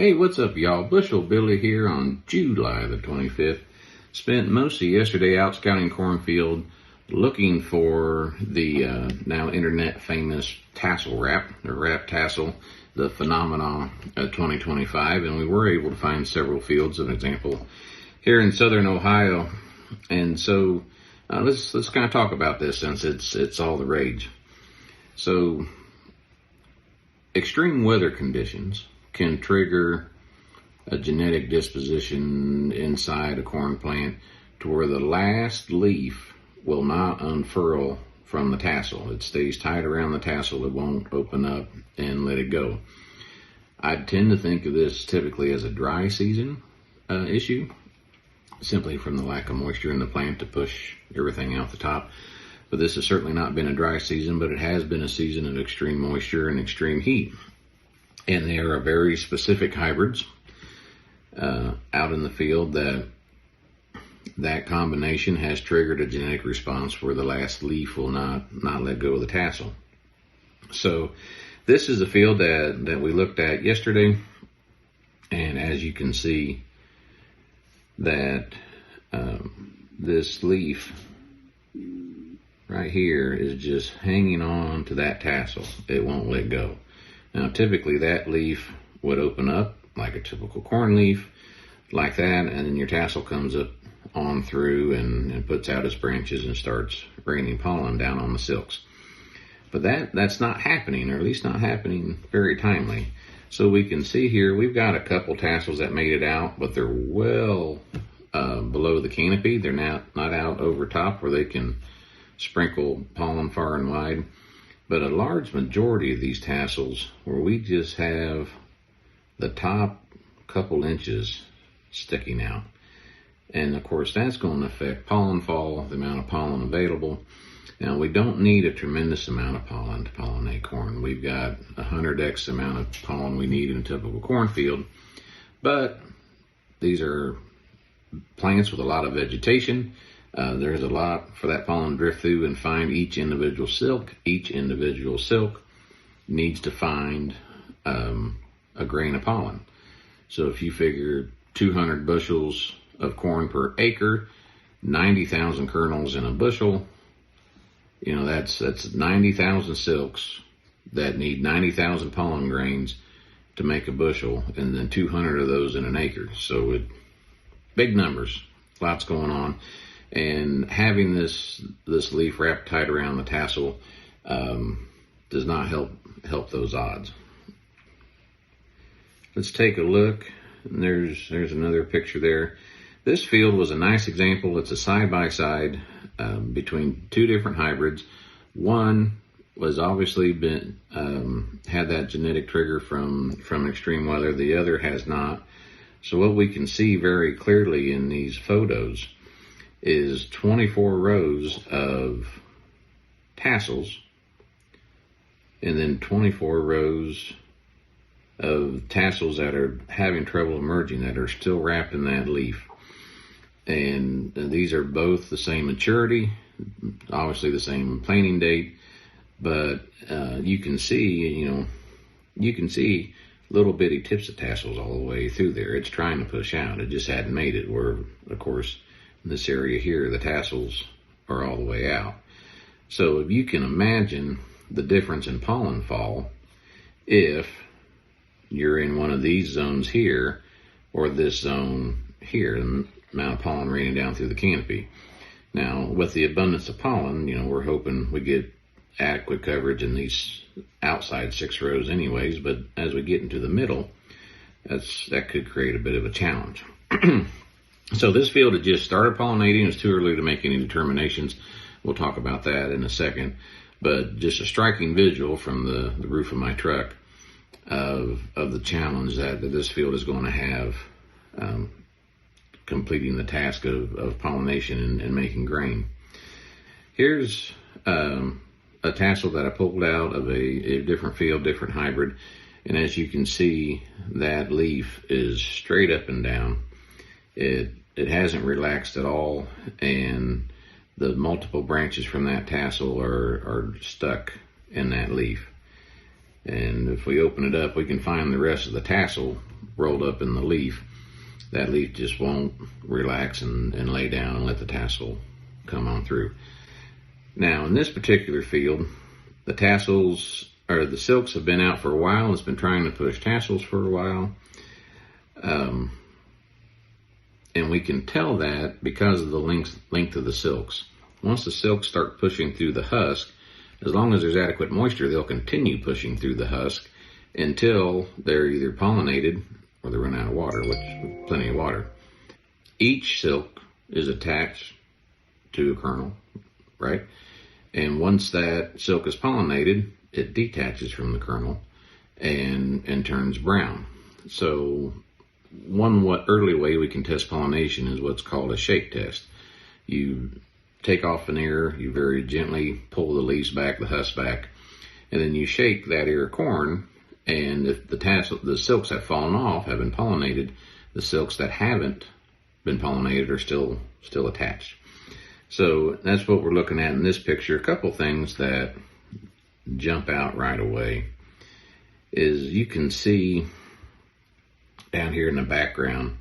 Hey, what's up, y'all? Bushel Billy here on July the 25th. Spent most of yesterday out scouting cornfield looking for the now internet famous tassel wrap, or wrap tassel, the phenomenon of 2025, and we were able to find several fields, an example, here in southern Ohio. And so let's kind of talk about this since it's all the rage. So extreme weather conditions can trigger a genetic disposition inside a corn plant to where the last leaf will not unfurl from the tassel. It stays tight around the tassel. It won't open up and let it go. I tend to think of this typically as a dry season issue, simply from the lack of moisture in the plant to push everything out the top. But this has certainly not been a dry season, but it has been a season of extreme moisture and extreme heat. And there are very specific hybrids out in the field that combination has triggered a genetic response where the last leaf will not let go of the tassel. So this is a field that we looked at yesterday, and as you can see that this leaf right here is just hanging on to that tassel. It won't let go. Now, typically that leaf would open up like a typical corn leaf, like that, and then your tassel comes up on through and puts out its branches and starts raining pollen down on the silks. But that's not happening, or at least not happening very timely. So we can see here we've got a couple tassels that made it out, but they're well below the canopy. They're not out over top where they can sprinkle pollen far and wide. But a large majority of these tassels where we just have the top couple inches sticking out. And of course that's going to affect pollen fall, the amount of pollen available. Now we don't need a tremendous amount of pollen to pollinate corn. We've got 100x amount of pollen we need in a typical cornfield. But these are plants with a lot of vegetation. There's a lot for that pollen to drift through and find each individual silk. Each individual silk needs to find a grain of pollen. So if you figure 200 bushels of corn per acre, 90,000 kernels in a bushel, you know, that's 90,000 silks that need 90,000 pollen grains to make a bushel, and then 200 of those in an acre. So big numbers, lots going on. And having this leaf wrapped tight around the tassel does not help those odds. Let's take a look. And there's another picture there. This field was a nice example. It's a side-by-side between two different hybrids. One was obviously had that genetic trigger from extreme weather. The other has not. So what we can see very clearly in these photos is 24 rows of tassels and then 24 rows of tassels that are having trouble emerging, that are still wrapped in that leaf. And these are both the same maturity, obviously the same planting date, but you can see little bitty tips of tassels all the way through there. It's trying to push out. It just hadn't made it, where of course in this area here, the tassels are all the way out. So if you can imagine the difference in pollen fall, if you're in one of these zones here, or this zone here, the amount of pollen raining down through the canopy. Now, with the abundance of pollen, you know, we're hoping we get adequate coverage in these outside 6 rows anyways, but as we get into the middle, that could create a bit of a challenge. So this field had just started pollinating. It's too early to make any determinations. We'll talk about that in a second. But just a striking visual from the roof of my truck of the challenge that this field is going to have completing the task of pollination and making grain. Here's a tassel that I pulled out of a different field, different hybrid. And as you can see, that leaf is straight up and down. It hasn't relaxed at all, and the multiple branches from that tassel are stuck in that leaf. And if we open it up, we can find the rest of the tassel rolled up in the leaf. That leaf just won't relax and lay down and let the tassel come on through. Now, in this particular field, the tassels, or the silks, have been out for a while. It's been trying to push tassels for a while. And we can tell that because of the length of the silks. Once the silks start pushing through the husk, as long as there's adequate moisture, they'll continue pushing through the husk until they're either pollinated or they run out of water, which plenty of water. Each silk is attached to a kernel, right? And once that silk is pollinated, it detaches from the kernel and turns brown. So one early way we can test pollination is what's called a shake test. You take off an ear, you very gently pull the leaves back, the husk back, and then you shake that ear of corn, and if the silks that have fallen off have been pollinated, the silks that haven't been pollinated are still attached. So that's what we're looking at in this picture. A couple things that jump out right away is you can see down here in the background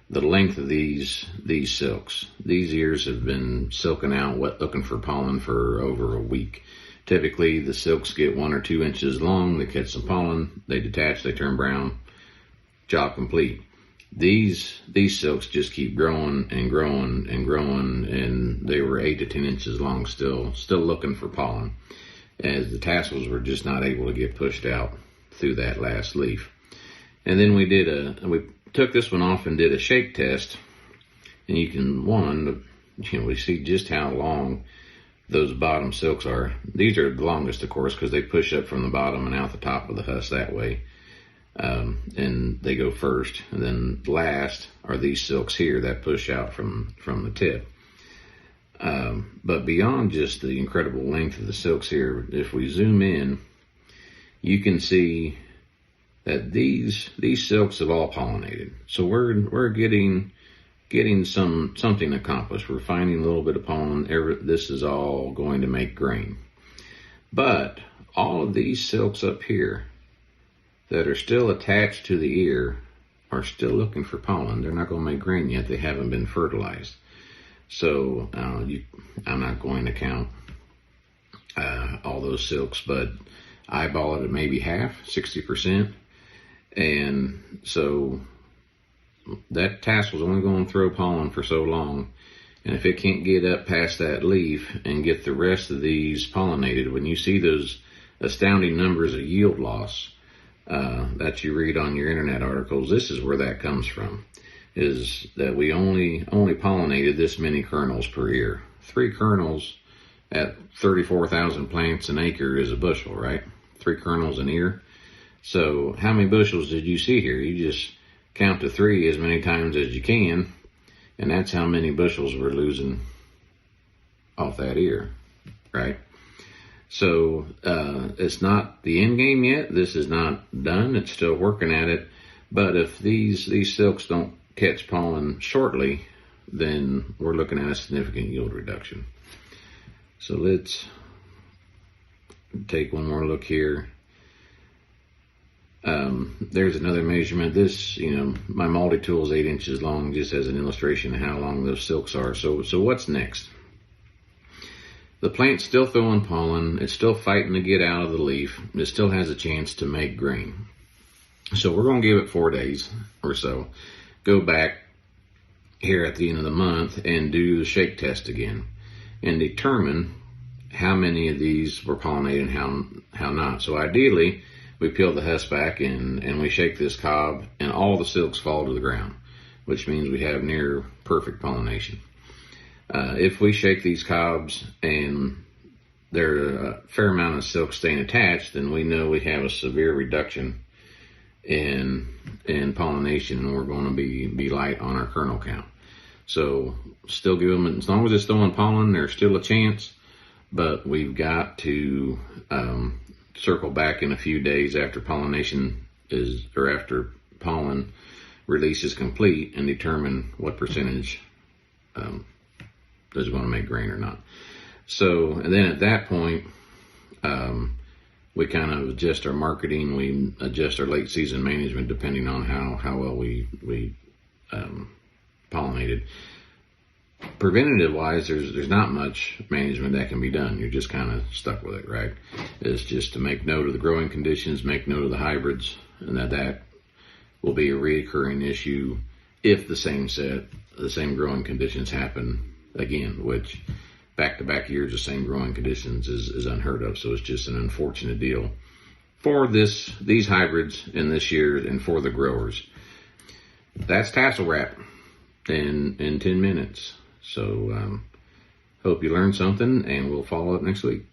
the length of these silks. These ears have been silking out looking for pollen for over a week. Typically the silks get 1 or 2 inches long, they catch some pollen, they detach, they turn brown, job complete. These silks just keep growing and growing and growing, and they were 8 to 10 inches long still looking for pollen, as the tassels were just not able to get pushed out through that last leaf. And then we took this one off and did a shake test, and you can, we see just how long those bottom silks are. These are the longest, of course, because they push up from the bottom and out the top of the husk that way. And they go first, and then last are these silks here that push out from the tip. But beyond just the incredible length of the silks here, if we zoom in, you can see that these silks have all pollinated. So we're getting something accomplished. We're finding a little bit of pollen. This is all going to make grain. But all of these silks up here that are still attached to the ear are still looking for pollen. They're not going to make grain yet. They haven't been fertilized. So I'm not going to count all those silks, but eyeball it at maybe half, 60%. And so that tassel is only going to throw pollen for so long. And if it can't get up past that leaf and get the rest of these pollinated, when you see those astounding numbers of yield loss that you read on your internet articles, this is where that comes from, is that we only pollinated this many kernels per ear. 3 kernels at 34,000 plants an acre is a bushel, right? 3 kernels an ear. So how many bushels did you see here? You just count to 3 as many times as you can, and that's how many bushels we're losing off that ear, right? So it's not the end game yet. This is not done. It's still working at it. But if these silks don't catch pollen shortly, then we're looking at a significant yield reduction. So let's take one more look here. There's another measurement. This, my multi-tool is 8 inches long, just as an illustration of how long those silks are. So what's next? The plant's still throwing pollen. It's still fighting to get out of the leaf. It still has a chance to make grain. So we're going to give it 4 days or so. Go back here at the end of the month and do the shake test again and determine how many of these were pollinated and how not. So ideally, we peel the husk back and we shake this cob, and all the silks fall to the ground, which means we have near perfect pollination. If we shake these cobs and there are a fair amount of silk staying attached, then we know we have a severe reduction in pollination, and we're going to be light on our kernel count. So still give them, as long as it's throwing pollen, there's still a chance, but we've got to circle back in a few days after after pollen release is complete and determine what percentage does it want to make grain or not. So, and then at that point, we kind of adjust our marketing, we adjust our late season management depending on how well we pollinated. Preventative wise, there's not much management that can be done. You're just kind of stuck with it, right? It's just to make note of the growing conditions, make note of the hybrids, and that will be a reoccurring issue if the same growing conditions happen again, which back-to-back years of same growing conditions is unheard of. So it's just an unfortunate deal for these hybrids in this year and for the growers. That's tassel wrap in 10 minutes. So hope you learned something, and we'll follow up next week.